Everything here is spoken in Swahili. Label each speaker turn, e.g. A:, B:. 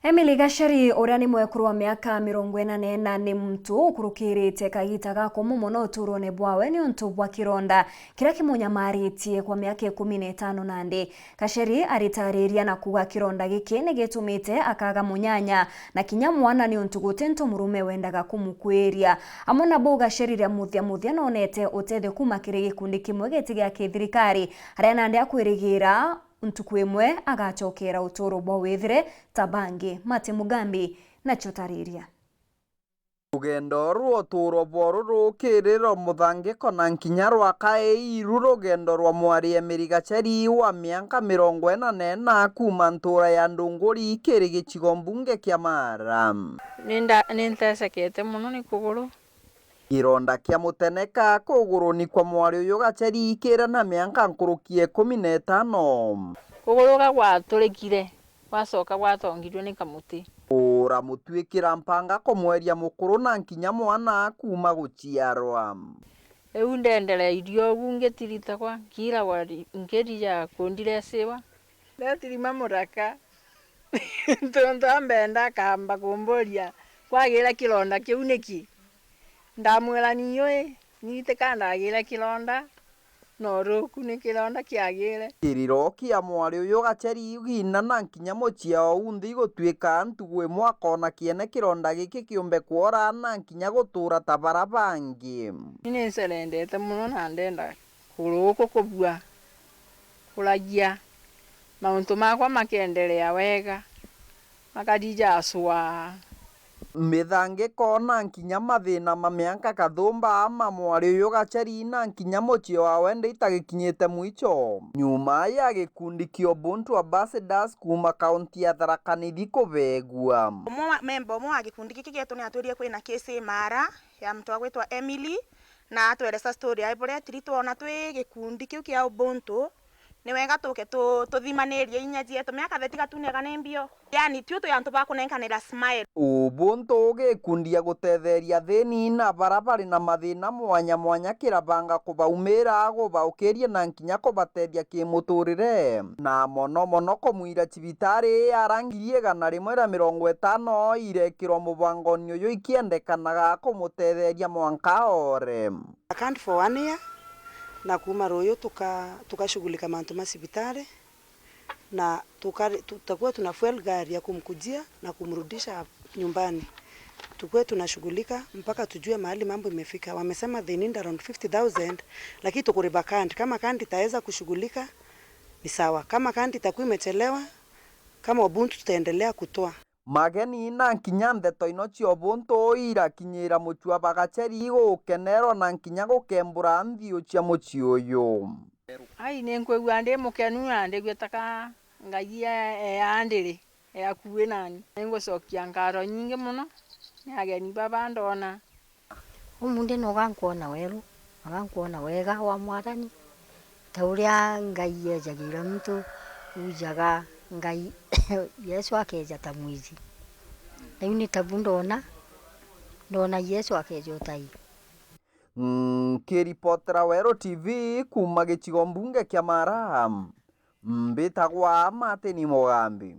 A: Emily Gachari uria ni mwekuru wa miaka 44 ni mtu ukurukirite kagita gako muno uturone bwawe ni untu bwa kironda kiria kimunyamaritie kwa miaka 15 nandi. Gachari aritariria na kuga kironda giki ni gitumite akaga munyanya na kinya mwana ni untu gutento murume wendaga kumukwiria. Amona bo Gachari ria muthia nonete utethe kuma kiri gikundi kimwe gitiga kithirikari aria nandi akwirigira untuku imwe agachokera utoro bwa wethire tabangi Mate Mugambi na chotariria.
B: Rugendo rwa uturo bworu rukiriro muthangiko na nkinya rwa kairu rugendo rwa mwari Emily Gachari wa miaka 44 kuma ntura ya Ndunguri kiri gicigo mbunge kia Mara.
C: Nintesekete muno ni kuguru.
B: Kironda kia muteneka kuguru ni kwa mwari uyu Gachari kira na miaka nkurukie 15.
C: Kuguru gwatulikire wacoka gwatongirwe ni kamuti.
B: Ura mutwikira mpanga kumweria mukuru na nkinya mwana kuma guciarwa.
C: Eu ndendereirio ugu ngitiritagwa ngiragwa ngirija kundire siwa ndatirima muraka tonto ambenda kamba kumburia kwagira kironda kiu niki ndamwira niyo nite ndagira kironda no ruku ni kironda kiagire.
B: Kiriro kia mwari uyu Gachari gina na nkinya muciao unthi gutwika ntugu imwe akona kiene kironda giki kiumbe kuora na nkinya gutura ta bara bangi.
C: Ni nserendete muno na ndenda kuruko kubua kuragia mauntu makwa makendelea wega makadija aswa
B: Mithangiko na nkinya mathina ma miaka kathumba ama mwari uyu Gachari na nkinya mucio wawe itagikinyite mwicho. Nyuma ya gikundi kia Ubuntu Ambassadors kuma kaunti ya Tharaka Nithi kubegua.
D: Member mwa wa gikundi giki gitu ni atwirie kwina kesi Mara ya mtu agwitwa Emily na atweresa story ai bore tiritwona twi gikundi kiu kia Ubuntu ni wega tuke tuthimanirie inya jietu miaka thetiga tunega ni mbio yani tu yantu bakunenkanira smile.
B: Ubuntu gikundia gutetheria thini na barabara na mathina mwanya kirabanga kubaumira gubaukiria na nkinya kubateria kimuturire na mono kumwira cibitari arangirie 150 irekirwo mubangoni uyu ikiendekanaga kumutetheria mwanka ore.
E: Account for 1 year na kuma royo tukashughulika mantu masibitari na tutakuwa tuna fuel gari ya kumkujia na kumrudisha nyumbani. Tukue tunashughulika mpaka tujue mahali mambo imefika. Wamesema they need around 50,000 lakini tukuriba kandi. Kama kandi itaweza kushughulika ni sawa. Kama kandi itakuwa imechelewa kama Ubuntu tutaendelea kutoa.
B: Mageni na nkinya ndeto ino cia Ubuntu irakinyira mucua Gachari gukenerwo na nkinya gukembura nthio cia muci uyu.
C: Ai ni nkwigua ndi mukenu na ndi gwetaka ngai andiri akuwe nani ngucokia ngaro nyingi muno ni ageni baba ndona
F: umunde no gankuona weru agankuona wega wa mwathani ta uria ngai yejagira mtu ujaga ngai Yesu akeja ta mwizi na ni tabu ndona Yesu akeja utai.
B: Kiripotera Wero TV kuma gicigo mbunge kia Mara mbitagwa Mate Mugambi.